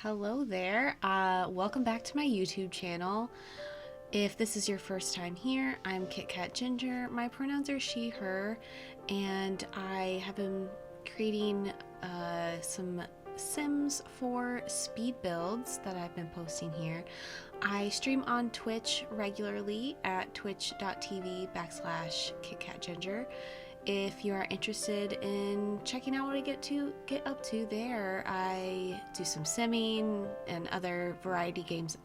Hello there. Welcome back to my YouTube channel. If this is your first time here, I'm Kit Kat Ginger. My pronouns are she, her, and I have been creating some Sims for speed builds that I've been posting here. I stream on Twitch regularly at twitch.tv/KitKatGinger. If you are interested in checking out what I get up to there, I do some simming and other variety games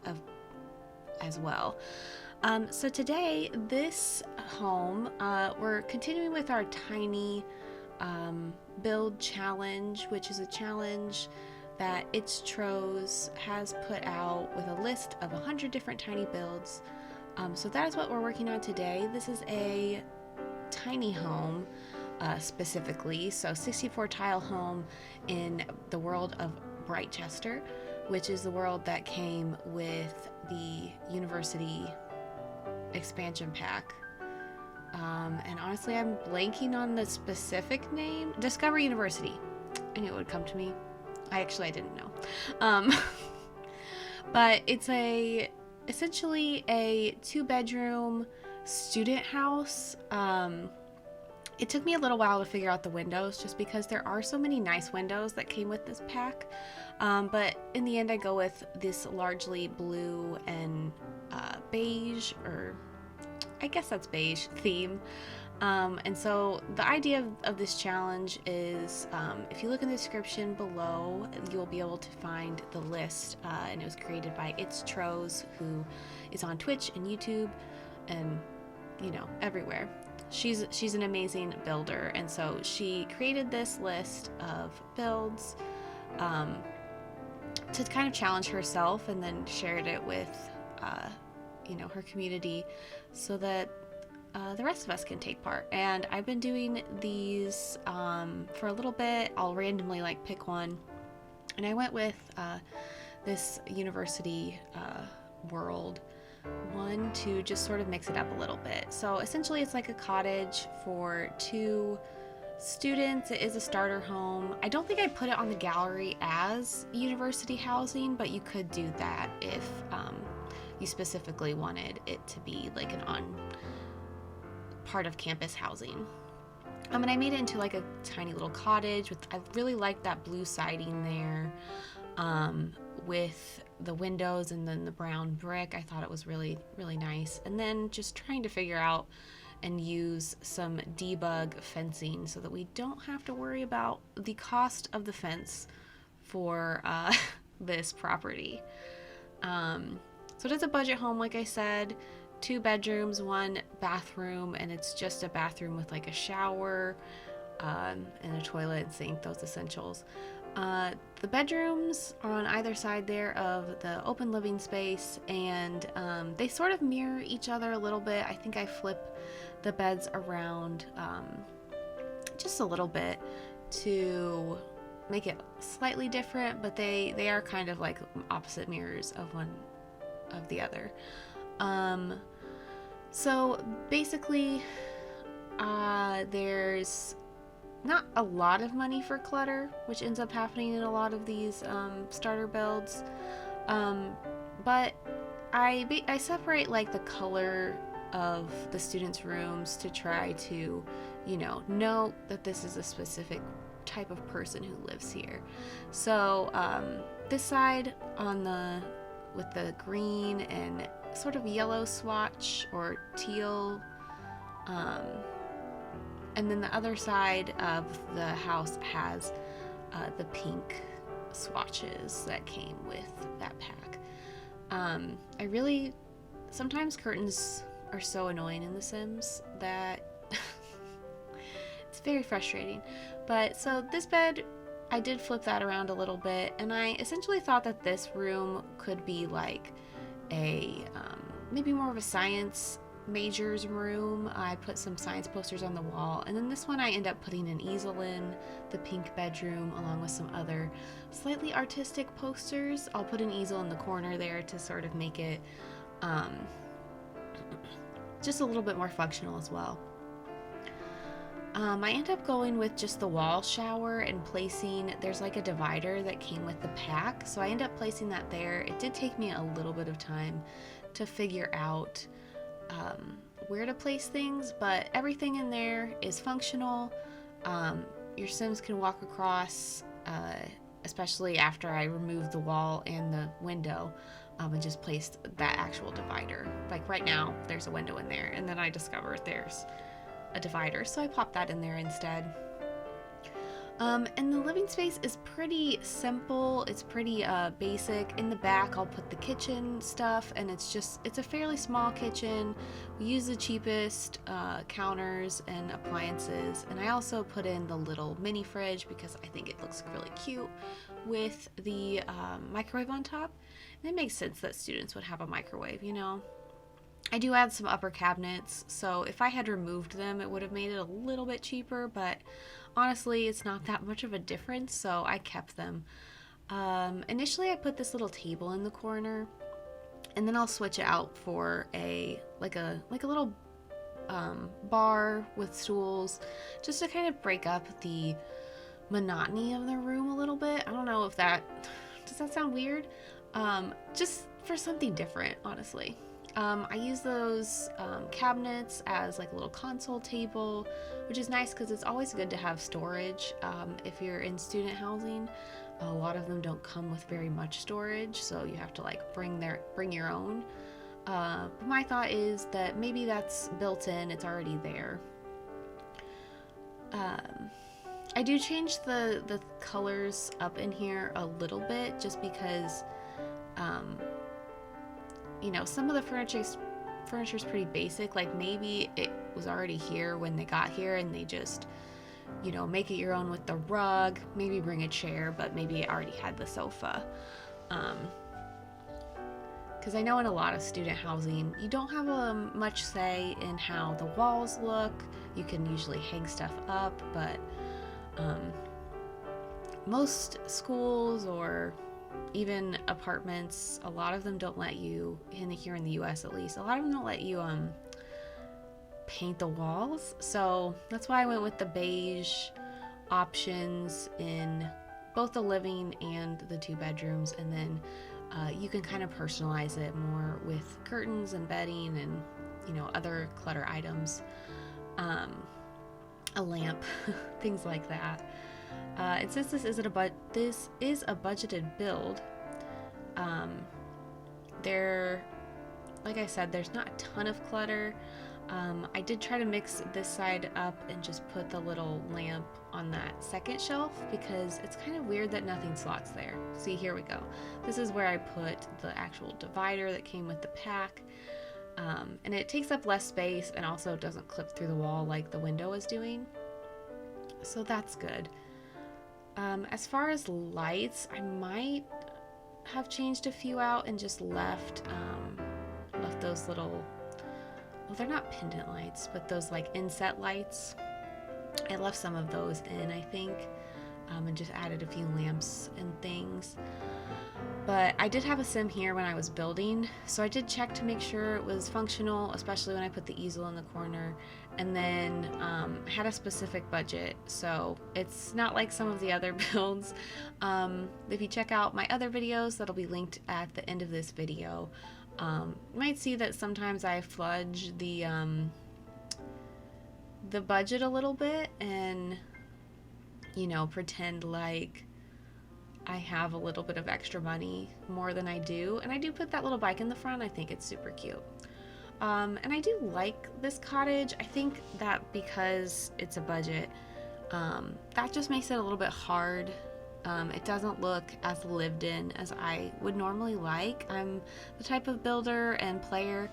as well. So today, this home, we're continuing with our tiny build challenge, which is a challenge that It's Tro's has put out with a list of 100 different tiny builds. So that is what we're working on today. This is a tiny home specifically, so 64 tile home in the world of Britchester, which is the world that came with the university expansion pack. And honestly, I'm blanking on the specific name. Discover University. I knew it would come to me. I didn't know. But it's essentially a 2-bedroom student house. It took me a little while to figure out the windows just because there are so many nice windows that came with this pack. But in the end, I go with this largely blue and beige, or I guess that's beige theme. And so the idea of this challenge is, if you look in the description below, you'll be able to find the list, and it was created by It's Tro's, who is on Twitch and YouTube and everywhere. She's an amazing builder, and so she created this list of builds to kind of challenge herself, and then shared it with her community so that the rest of us can take part. And I've been doing these for a little bit. I'll randomly pick one, and I went with this university world one to just sort of mix it up a little bit. So essentially it's like a cottage for 2 students. It is a starter home. I don't think I put it on the gallery as university housing, but you could do that if you specifically wanted it to be like an on part of campus housing. And I made it into like a tiny little cottage with, I really like that blue siding there, with the windows and then the brown brick. I thought it was really, really nice. And then just trying to figure out and use some debug fencing so that we don't have to worry about the cost of the fence for this property. So it is a budget home, like I said. 2 bedrooms, 1 bathroom, and it's just a bathroom with like a shower and a toilet and sink, those essentials. The bedrooms are on either side there of the open living space, and they sort of mirror each other a little bit. I think I flip the beds around just a little bit to make it slightly different, but they are kind of like opposite mirrors of one of the other. So basically, there's not a lot of money for clutter, which ends up happening in a lot of these starter builds. But I separate like the color of the students' rooms to try to, note that this is a specific type of person who lives here. So this side with the green and sort of yellow swatch or teal, and then the other side of the house has the pink swatches that came with that pack. Sometimes curtains are so annoying in The Sims that it's very frustrating. But so this bed, I did flip that around a little bit, and I essentially thought that this room could be like a maybe more of a science majors room. I put some science posters on the wall, and then this one I end up putting an easel in the pink bedroom along with some other slightly artistic posters. I'll put an easel in the corner there to sort of make it just a little bit more functional as well. I ended up going with just the wall shower and placing, there's like a divider that came with the pack, so I ended up placing that there. It did take me a little bit of time to figure out where to place things, but everything in there is functional. Your Sims can walk across, especially after I removed the wall and the window, and just placed that actual divider. Like right now, there's a window in there, and then I discovered there's a divider, so I popped that in there instead. And the living space is pretty simple. It's pretty basic. In the back, I'll put the kitchen stuff, and it's a fairly small kitchen. We use the cheapest counters and appliances, and I also put in the little mini fridge because I think it looks really cute with the microwave on top. And it makes sense that students would have a microwave, you know. I do add some upper cabinets, so if I had removed them, it would have made it a little bit cheaper, but honestly, it's not that much of a difference, so I kept them. Initially, I put this little table in the corner, and then I'll switch it out for a little bar with stools, just to kind of break up the monotony of the room a little bit. I don't know if does that sound weird? Just for something different, honestly. I use those cabinets as like a little console table, which is nice because it's always good to have storage. If you're in student housing, a lot of them don't come with very much storage, so you have to like bring your own. But my thought is that maybe that's built in, it's already there. I do change the colors up in here a little bit just because you know, some of the furniture's pretty basic. Like maybe it was already here when they got here and they just, you know, make it your own with the rug, maybe bring a chair, but maybe it already had the sofa. Because I know in a lot of student housing, you don't have much say in how the walls look. You can usually hang stuff up, but most schools or even apartments, a lot of them don't let you, here in the US at least, a lot of them don't let you paint the walls. So that's why I went with the beige options in both the living and the 2 bedrooms, and then you can kind of personalize it more with curtains and bedding and, you know, other clutter items, a lamp, things like that. And since this is a budgeted build, like I said, there's not a ton of clutter. I did try to mix this side up and just put the little lamp on that second shelf because it's kind of weird that nothing slots there. See, here we go. This is where I put the actual divider that came with the pack. And it takes up less space and also doesn't clip through the wall like the window is doing. So that's good. As far as lights, I might have changed a few out and just left those little, well, they're not pendant lights, but those like inset lights. I left some of those in, I think, and just added a few lamps and things. But I did have a sim here when I was building, so I did check to make sure it was functional, especially when I put the easel in the corner. And then I had a specific budget, so it's not like some of the other builds. If you check out my other videos, that'll be linked at the end of this video. You might see that sometimes I fudge the budget a little bit and, you know, pretend like I have a little bit of extra money more than I do. And I do put that little bike in the front. I think it's super cute. And I do like this cottage. I think that because it's a budget, that just makes it a little bit hard. It doesn't look as lived in as I would normally like. I'm the type of builder and player,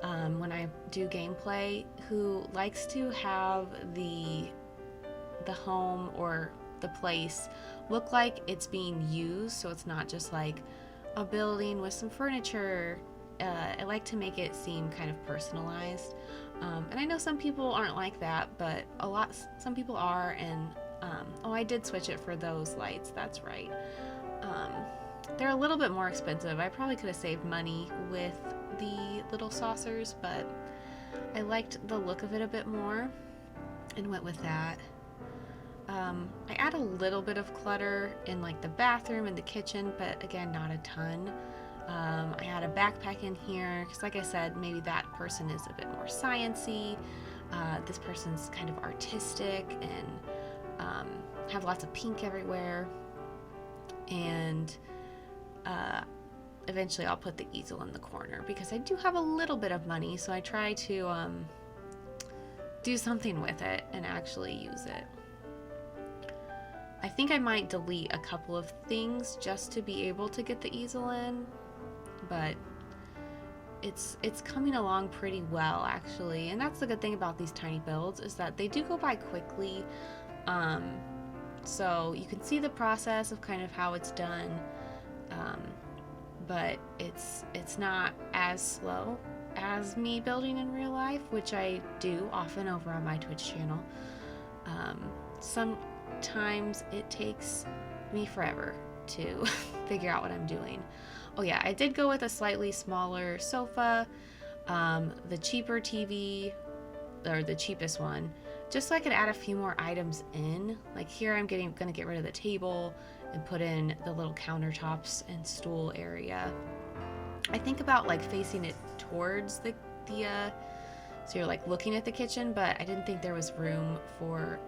when I do gameplay, who likes to have the home or the place look like it's being used, so it's not just like a building with some furniture. I like to make it seem kind of personalized, and I know some people aren't like that, but some people are. And oh, I did switch it for those lights, that's right. They're a little bit more expensive. I probably could have saved money with the little saucers, but I liked the look of it a bit more. and went with that. I add a little bit of clutter in like the bathroom and the kitchen, but again, not a ton. I had a backpack in here because, like I said, maybe that person is a bit more sciencey. This person's kind of artistic and have lots of pink everywhere. And eventually I'll put the easel in the corner because I do have a little bit of money, so I try to do something with it and actually use it. I think I might delete a couple of things just to be able to get the easel in, but it's coming along pretty well actually, and that's the good thing about these tiny builds is that they do go by quickly. So you can see the process of kind of how it's done, but it's not as slow as me building in real life, which I do often over on my Twitch channel. Sometimes it takes me forever to figure out what I'm doing. Oh yeah, I did go with a slightly smaller sofa, the cheaper TV, or the cheapest one, just so I could add a few more items in. Like here I'm gonna get rid of the table and put in the little countertops and stool area. I think about like facing it towards the so you're like looking at the kitchen, but I didn't think there was room for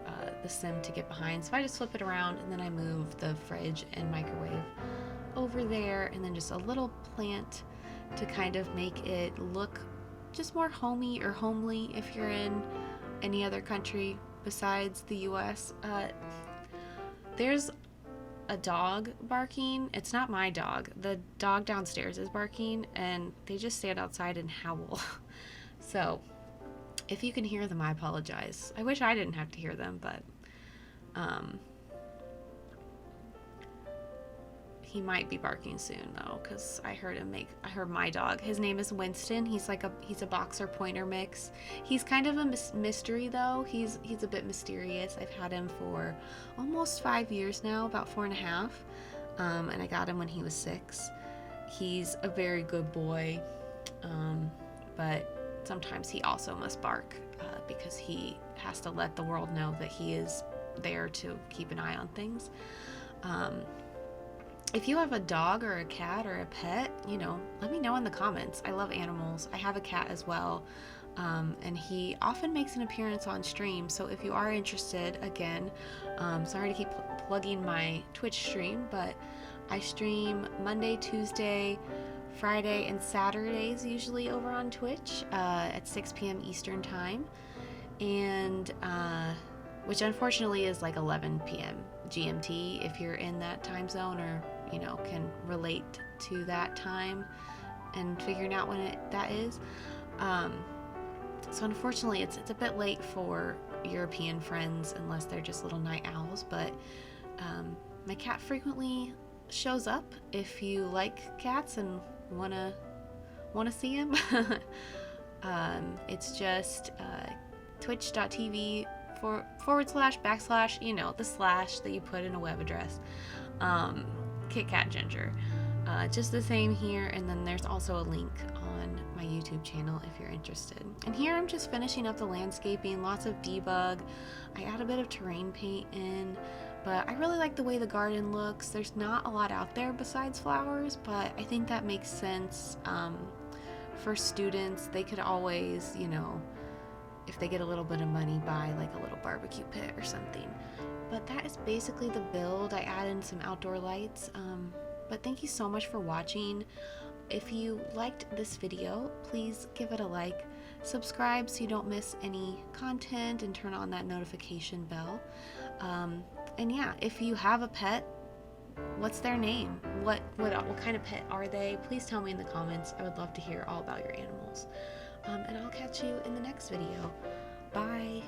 the sim to get behind, so I just flip it around and then I move the fridge and microwave over there, and then just a little plant to kind of make it look just more homey or homely if you're in any other country besides the US. There's a dog barking. It's not my dog. The dog downstairs is barking, and they just stand outside and howl. So if you can hear them, I apologize. I wish I didn't have to hear them, but he might be barking soon though, because I heard my dog. His name is Winston. He's a boxer pointer mix. He's kind of a mystery though. He's a bit mysterious. I've had him for almost 5 years now, about 4.5, and I got him when he was 6. He's a very good boy, but sometimes he also must bark because he has to let the world know that he is there to keep an eye on things. If you have a dog or a cat or a pet, let me know in the comments. I love animals. I have a cat as well, and he often makes an appearance on stream. So if you are interested, again, sorry to keep plugging my Twitch stream, but I stream Monday, Tuesday, Friday, and Saturdays usually over on Twitch at 6 p.m. Eastern time, and which unfortunately is like 11 p.m. GMT if you're in that time zone or can relate to that time and figuring out when that is. So unfortunately it's a bit late for European friends unless they're just little night owls, but my cat frequently shows up if you like cats and wanna see him. It's just twitch.tv // the slash that you put in a web address, KitKat Ginger. Just the same here, and then there's also a link on my YouTube channel if you're interested. And here I'm just finishing up the landscaping, lots of debug. I add a bit of terrain paint in, but I really like the way the garden looks. There's not a lot out there besides flowers, but I think that makes sense. For students, they could always, if they get a little bit of money, buy like a little barbecue pit or something. But that is basically the build. I add in some outdoor lights. But thank you so much for watching. If you liked this video, please give it a like, subscribe so you don't miss any content, and turn on that notification bell. And yeah, if you have a pet, what's their name? What kind of pet are they? Please tell me in the comments. I would love to hear all about your animals. And I'll catch you in the next video. Bye.